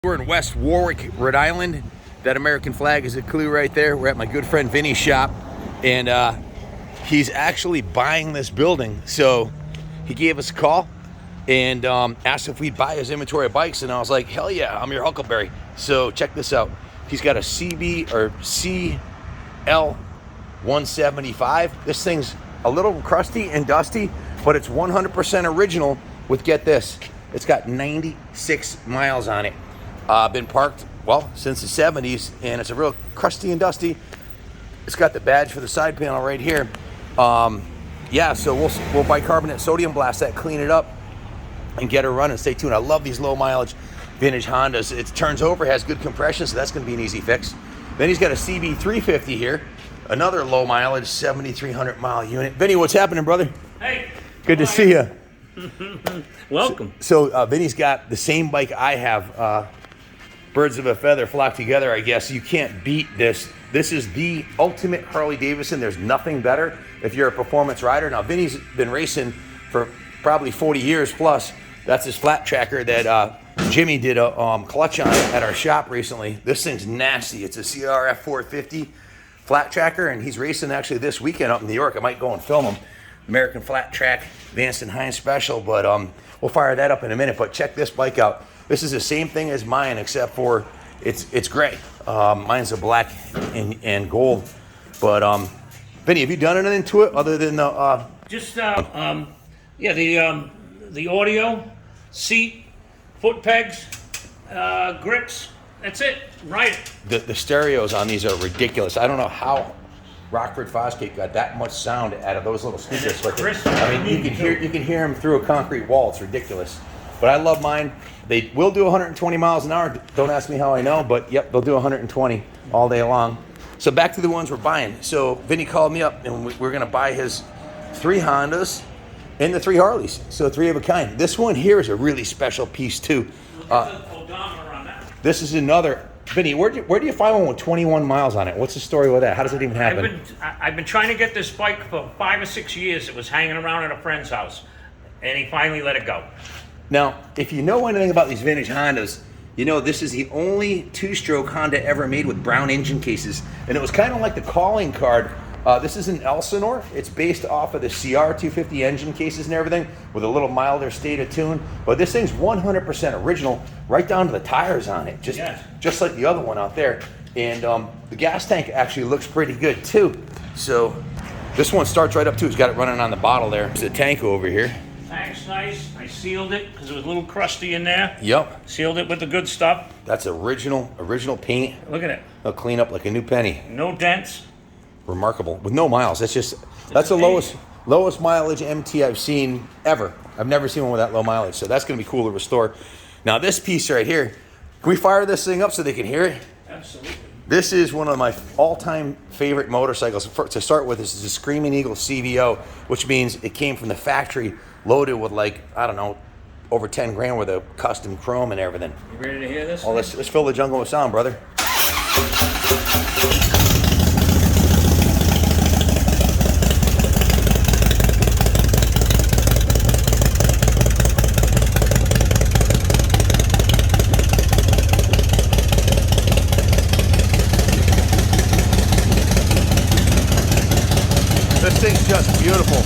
We're in West Warwick, Rhode Island. That American flag is a clue right there. We're at my good friend Vinnie's shop, and he's actually buying this building. So he gave us a call and asked if we'd buy his inventory of bikes, and I was like, hell yeah, I'm your Huckleberry. So check this out. He's got a CL 175. This thing's a little crusty and dusty, but it's 100% original with, get this, it's got 96 miles on it. Been parked, well, since the 70s, and it's a real crusty and dusty. It's got the badge for the side panel right here. Yeah, so we'll bicarbonate sodium blast that, clean it up, and get her running. Stay tuned. I love these low mileage vintage Hondas. It turns over, has good compression, so that's going to be an easy fix. Then he's got a CB 350 here, another low mileage 7,300 mile unit. Vinny, what's happening, brother? Hey. Good to see you. Welcome. So Vinny's got the same bike I have. Birds of a feather flock together, I guess. You can't beat this. This is the ultimate Harley Davidson. There's nothing better if you're a performance rider. Now, Vinny's been racing for probably 40 years plus. That's his flat tracker that Jimmy did a clutch on at our shop recently. This thing's nasty. It's a CRF 450 flat tracker, and he's racing actually this weekend up in New York. I might go and film him. American Flat Track Vance and Hines Special, but we'll fire that up in a minute. But check this bike out. This is the same thing as mine, except for it's gray. Mine's a black and gold. But Vinny, have you done anything to it other than the? The audio, seat, foot pegs, grips. That's it. Right. The stereos on these are ridiculous. I don't know how Rockford Fosgate got that much sound out of those little speakers. I mean, you can hear them through a concrete wall. It's ridiculous. But I love mine. They will do 120 miles an hour. Don't ask me how I know, but yep, they'll do 120 all day long. So back to the ones we're buying. So Vinny called me up, and we're going to buy his 3 Hondas and the 3 Harleys. So 3 of a kind. This one here is a really special piece too. This is another. Vinny, where do you find one with 21 miles on it? What's the story with that? How does it even happen? I've been trying to get this bike for 5 or 6 years. It was hanging around at a friend's house, and he finally let it go. Now, if you know anything about these vintage Hondas, you know this is the only 2-stroke Honda ever made with brown engine cases. And it was kind of like the calling card. This is an Elsinore. It's based off of the CR 250 engine cases and everything, with a little milder state of tune. But this thing's 100% original, right down to the tires on it, just like the other one out there. And the gas tank actually looks pretty good too. So this one starts right up too. It's got it running on the bottle there. There's a tank over here. Tank's nice. I sealed it because it was a little crusty in there. Yep. Sealed it with the good stuff. That's original paint. Look at it. They'll clean up like a new penny. No dents. Remarkable. With no miles. That's the lowest mileage MT I've seen ever. I've never seen one with that low mileage. So that's going to be cool to restore. Now this piece right here, can we fire this thing up so they can hear it? Absolutely. This is one of my all-time favorite motorcycles. To start with, this is a Screaming Eagle CVO, which means it came from the factory loaded with, like, I don't know, over 10 grand worth of custom chrome and everything. You ready to hear this? Oh, let's fill the jungle with sound, brother. This thing's just beautiful.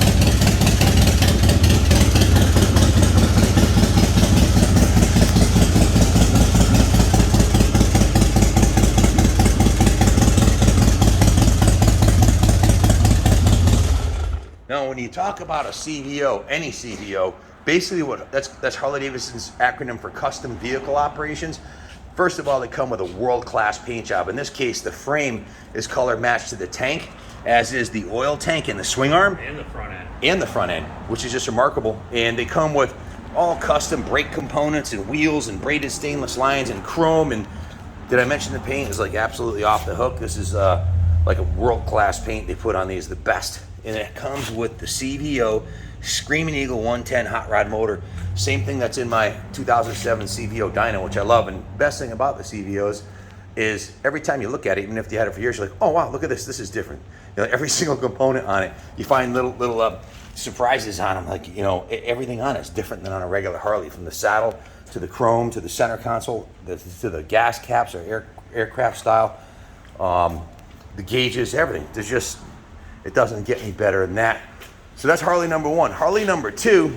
Now, when you talk about a CVO, any CVO, basically that's Harley Davidson's acronym for custom vehicle operations. First of all, they come with a world-class paint job. In this case, the frame is color matched to the tank, as is the oil tank and the swing arm. And the front end. And the front end, which is just remarkable. And they come with all custom brake components and wheels and braided stainless lines and chrome. And did I mention the paint is like absolutely off the hook? This is like a world-class paint they put on these, the best. And it comes with the CVO Screaming Eagle 110 hot rod motor. Same thing that's in my 2007 CVO dyno, which I love. And best thing about the CVOs is every time you look at it, even if you had it for years, you're like, oh wow, look at this is different. You know, every single component on it, you find little surprises on them. Like, you know, everything on it is different than on a regular Harley, from the saddle to the chrome, to the center console, to the gas caps or aircraft style, the gauges, everything. There's just, it doesn't get any better than that. So that's Harley number 1. Harley number 2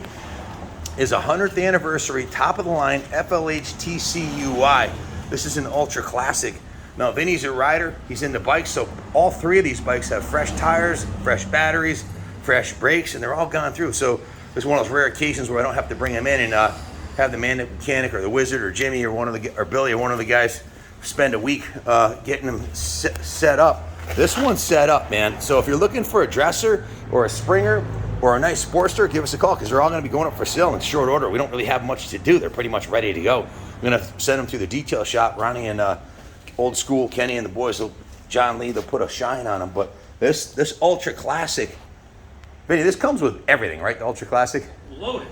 is a 100th anniversary, top of the line FLH TCUI. This is an ultra classic. Now Vinny's a rider, he's into bikes, so all 3 of these bikes have fresh tires, fresh batteries, fresh brakes, and they're all gone through. So it's one of those rare occasions where I don't have to bring them in and have the mechanic or the wizard or Jimmy or Billy or one of the guys spend a week getting them set up. This one's set up, man. So if you're looking for a dresser or a Springer or a nice Sportster, give us a call, because they're all going to be going up for sale in short order. We don't really have much to do. They're pretty much ready to go. I'm going to send them to the detail shop. Ronnie and old school Kenny and the boys, John Lee, they'll put a shine on them. But this ultra classic, Vinny, this comes with everything, right? The ultra classic. Loaded.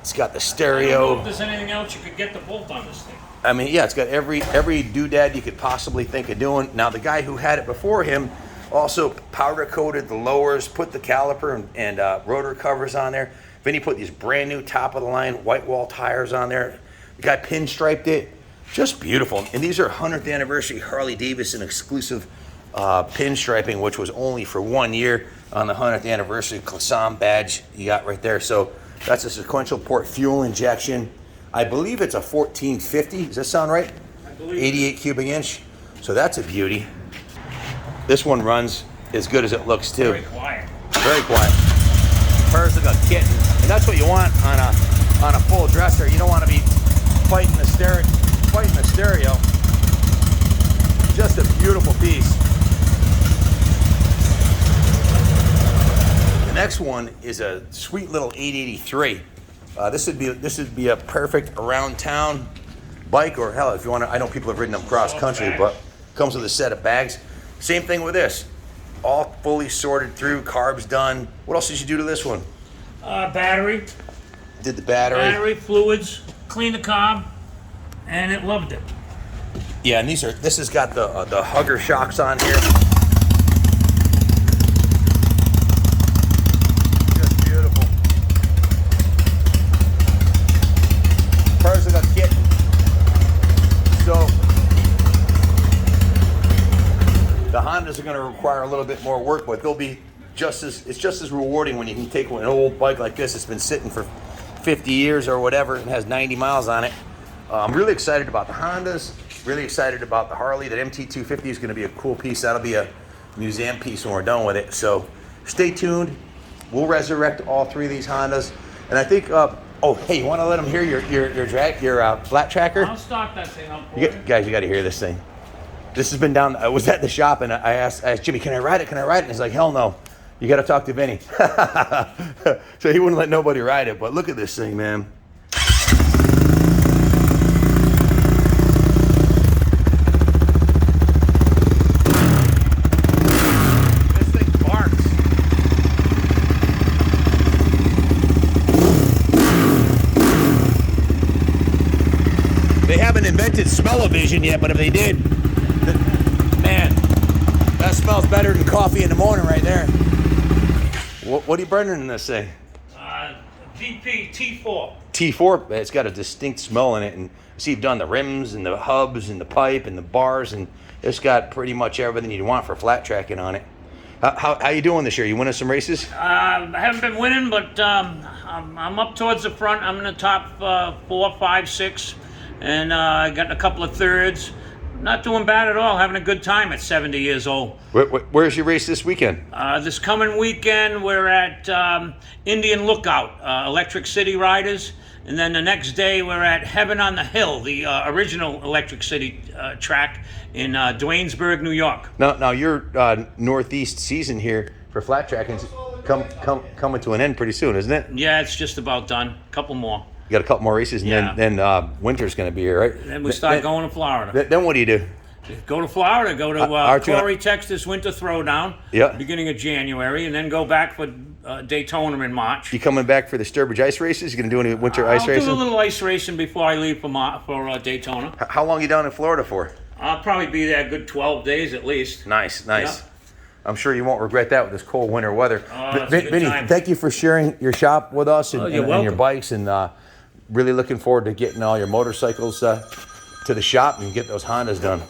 It's got the I stereo. don't know if there's anything else you could get to bolt on this thing. I mean, yeah, it's got every doodad you could possibly think of doing. Now, the guy who had it before him also powder coated the lowers, put the caliper and rotor covers on there. Vinny put these brand new top of the line white wall tires on there. The guy pinstriped it. Just beautiful. And these are 100th anniversary Harley Davidson exclusive pinstriping, which was only for 1 year on the 100th anniversary Classam badge you got right there. So that's a sequential port fuel injection. I believe it's a 1450. Does that sound right? I believe 88 cubic inch. So that's a beauty. This one runs as good as it looks too. Very quiet. Very quiet. Purrs like a kitten, and that's what you want on a full dresser. You don't want to be fighting the stereo. Just a beautiful piece. The next one is a sweet little 883. This would be a perfect around town bike, or hell, if you want to. I know people have ridden them cross country, but comes with a set of bags. Same thing with this. All fully sorted through, carbs done. What else did you do to this one? Battery. Did the battery. Battery, fluids, clean the carb, and it loved it. Yeah, and this has got the hugger shocks on here. Just beautiful. Purrs like a kitten. So the Hondas are going to require a little bit more work, but they'll be just as rewarding when you can take an old bike like this that's been sitting for 50 years or whatever and has 90 miles on it. I'm really excited about the Hondas, really excited about the Harley. That MT250 is going to be a cool piece. That'll be a museum piece when we're done with it. So stay tuned. We'll resurrect all 3 of these Hondas. And I think, oh, hey, you want to let them hear your flat tracker? I'll start that thing up for Guys, you got to hear this thing. This has been down. I was at the shop and I asked Jimmy, "Can I ride it? Can I ride it?" And he's like, "Hell no. You got to talk to Vinny." So he wouldn't let nobody ride it. But look at this thing, man. This thing barks. They haven't invented smell-o-vision yet, but if they did, man, that smells better than coffee in the morning right there. What are you burning in this thing? VP T4. T4, it's got a distinct smell in it. And see, you've done the rims and the hubs and the pipe and the bars, and it's got pretty much everything you want for flat tracking on it. How you doing this year? You winning some races? I haven't been winning, but I'm up towards the front. I'm in the top 4, 5, 6, and I got a couple of thirds. Not doing bad at all, having a good time at 70 years old. Where's your race this weekend? This coming weekend, we're at Indian Lookout, Electric City Riders. And then the next day, we're at Heaven on the Hill, the original Electric City track in Duanesburg, New York. Now your Northeast season here for flat tracking is coming to an end pretty soon, isn't it? Yeah, it's just about done. A couple more. You got a couple more races, and Yeah. then winter's going to be here, right? Then we start going to Florida. Then what do you do? Go to Florida, go to Corey, Texas Winter Throwdown, Yeah. beginning of January, and then go back for Daytona in March. You coming back for the Sturbridge ice races? You going to do any winter ice racing? I'll do a little ice racing before I leave for Daytona. How long are you down in Florida for? I'll probably be there a good 12 days at least. Nice. Yeah. I'm sure you won't regret that with this cold winter weather. It's a good Vinnie, time. thank you for sharing your shop with us and, you're and your welcome. bikes, and really looking forward to getting all your motorcycles to the shop and get those Hondas done.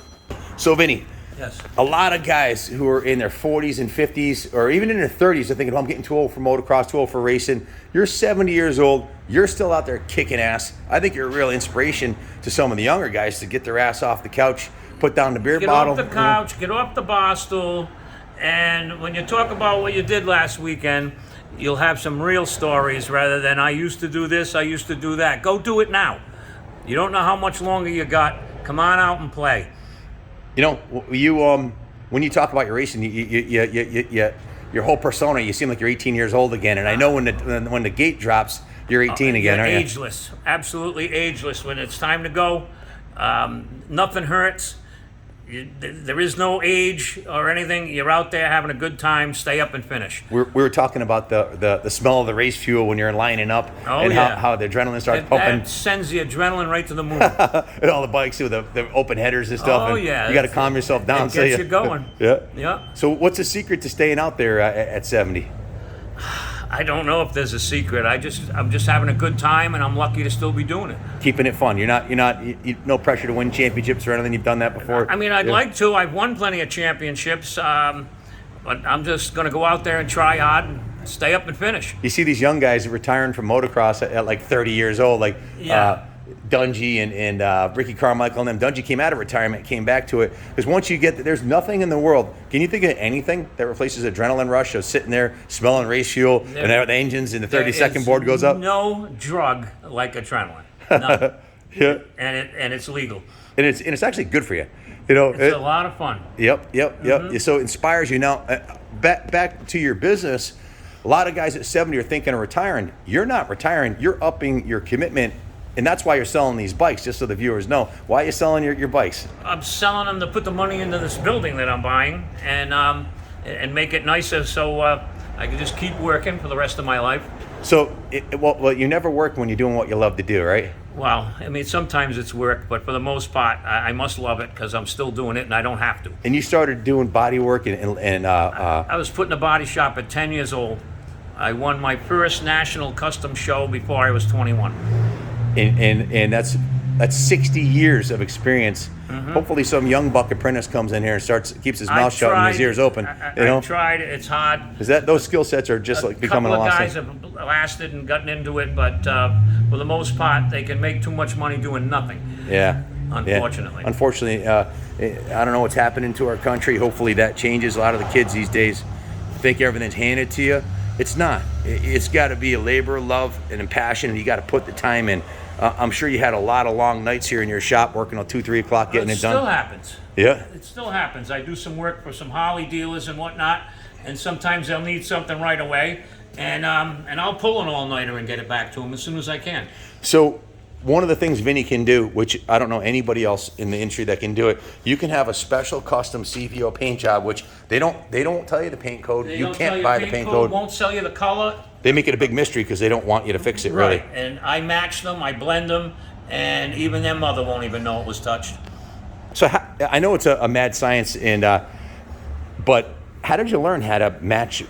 So Vinnie, Yes. a lot of guys who are in their 40s and 50s or even in their 30s are thinking, oh, I'm getting too old for motocross, too old for racing. You're 70 years old. You're still out there kicking ass. I think you're a real inspiration to some of the younger guys to get their ass off the couch, put down the beer Get bottle. off the couch, get off the bar stool, and when you talk about what you did last weekend, you'll have some real stories rather than I used to do this, I used to do that. Go do it now. You don't know how much longer you got. Come on out and play. You know, when you talk about your racing, your whole persona, you seem like you're 18 years old again. And I know when the gate drops, you're 18 again, aren't you? Ageless, absolutely ageless. When it's time to go, nothing hurts. There is no age or anything. You're out there having a good time. Stay up and finish. We were talking about the smell of the race fuel when you're lining up, and how the adrenaline starts pumping. That sends the adrenaline right to the moon. And all the bikes with the open headers and stuff. Oh, and yeah. you got to calm yourself down. It gets you going. Yeah. Yeah. So what's the secret to staying out there at 70? I don't know if there's a secret. I'm just having a good time, and I'm lucky to still be doing it. Keeping it fun. You're not no pressure to win championships or anything. You've done that before. I mean, I'd like to. I've won plenty of championships, but I'm just going to go out there and try hard and stay up and finish. You see these young guys retiring from motocross at like 30 years old, like Dungy and Ricky Carmichael and them. Dungy came out of retirement, came back to it, because once you get there's nothing in the world. Can you think of anything that replaces adrenaline rush of sitting there smelling race fuel and the engines and the 30-second board goes up? No drug like adrenaline. None. Yeah. And it's legal. And it's actually good for you. You know, It's a lot of fun. Yep. So it inspires you. Now, back to your business. A lot of guys at 70 are thinking of retiring. You're not retiring. You're upping your commitment, and that's why you're selling these bikes. Just so the viewers know, why are you selling your bikes? I'm selling them to put the money into this building that I'm buying and make it nicer so I can just keep working for the rest of my life. So, well, you never work when you're doing what you love to do, right? Well, I mean, sometimes it's work, but for the most part, I must love it because I'm still doing it and I don't have to. And you started doing body work I was put in a body shop at 10 years old. I won my first national custom show before I was 21. and that's 60 years of experience. Hopefully some young buck apprentice comes in here and keeps his mouth shut and his ears open. I tried. It's hard. Is that those skill sets are just like becoming a couple of lost guys thing? have lasted and gotten into it, but for the most part, they can make too much money doing nothing. Yeah. Unfortunately. Yeah. Unfortunately, I don't know what's happening to our country. Hopefully that changes. A lot of the kids these days think everything's handed to you. It's not. It's got to be a labor, love, and passion, and you got to put the time in. I'm sure you had a lot of long nights here in your shop working till 2-3 o'clock getting it done. It still happens. Yeah. It still happens. I do some work for some Harley dealers and whatnot, and sometimes they'll need something right away, and I'll pull an all-nighter and get it back to them as soon as I can. So one of the things Vinnie can do, which I don't know anybody else in the industry that can do it, you can have a special custom CVO paint job, which they don't tell you the paint code. You can't buy the paint code. Won't sell you the color. They make it a big mystery because they don't want you to fix it, really. Right, and I match them, I blend them, and even their mother won't even know it was touched. So I know it's a mad science, but how did you learn how to match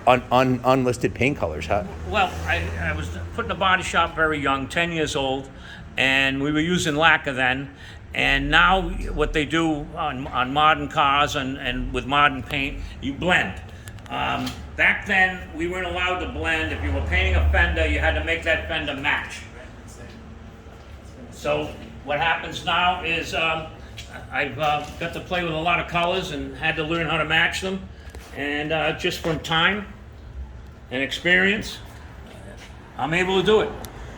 unlisted paint colors? Well, I was put in a body shop very young, 10 years old, and we were using lacquer then. And now what they do on modern cars and with modern paint, you blend. Back then, we weren't allowed to blend. If you were painting a fender, you had to make that fender match. So what happens now is I've got to play with a lot of colors and had to learn how to match them. And just from time and experience, I'm able to do it.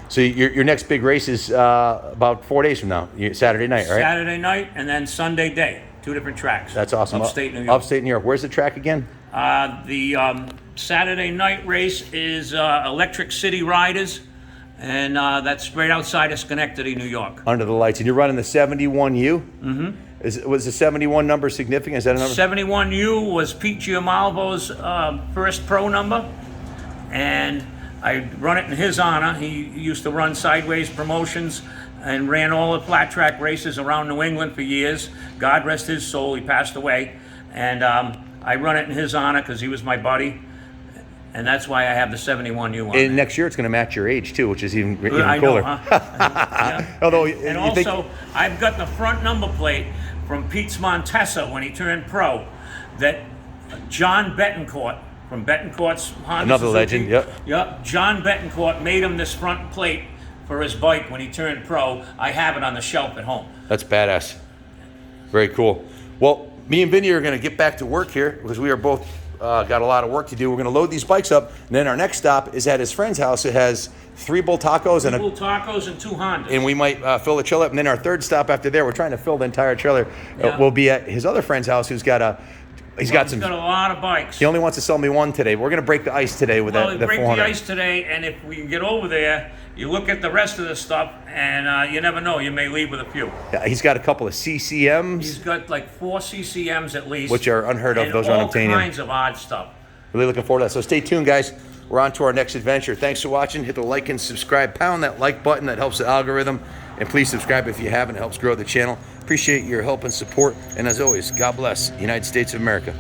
So your next big race is about 4 days from now, Saturday night, right? Saturday night and then Sunday day, 2 different tracks. That's awesome. Upstate New York. Upstate New York. Where's the track again? The Saturday night race is Electric City Riders, and that's right outside of Schenectady, New York. Under the lights. And you're running the 71U? Mm-hmm. Was the 71 number significant? Is that a number? 71U was Pete Giamalvo's first pro number, and I run it in his honor. He used to run Sideways Promotions and ran all the flat track races around New England for years. God rest his soul, he passed away. And I run it in his honor because he was my buddy, and that's why I have the 71U on. And next year it's going to match your age too, which is even I cooler. know, huh? Yeah. Although, And also, I've got the front number plate from Pete's Montesa when he turned pro, that John Betancourt from Betancourt's Honda Another Suzuki, legend, yep. Yep, John Betancourt made him this front plate for his bike when he turned pro. I have it on the shelf at home. That's badass. Very cool. Well, me and Vinny are going to get back to work here because we are both got a lot of work to do. We're going to load these bikes up, and then our next stop is at his friend's house. It has 3 Bull Tacos and Bull Tacos and 2 Hondas. and we might fill the trailer up. And then our third stop after there, we're trying to fill the entire trailer. Yeah. Will be at his other friend's house, who's got a. He's got a lot of bikes. He only wants to sell me one today. We're going to break the ice today with Well, that. we The break 400. the ice today, and if we can get over there, you look at the rest of the stuff, and you never know, you may leave with a few. Yeah, he's got a couple of CCMs, He's got like 4 CCMs at least. which are unheard of. and Those are all unobtainium. kinds of odd stuff. Really looking forward to that. So stay tuned, guys. We're on to our next adventure. Thanks for watching. Hit the like and subscribe. Pound that like button. That helps the algorithm. And please subscribe if you haven't. It helps grow the channel. Appreciate your help and support. And as always, God bless the United States of America.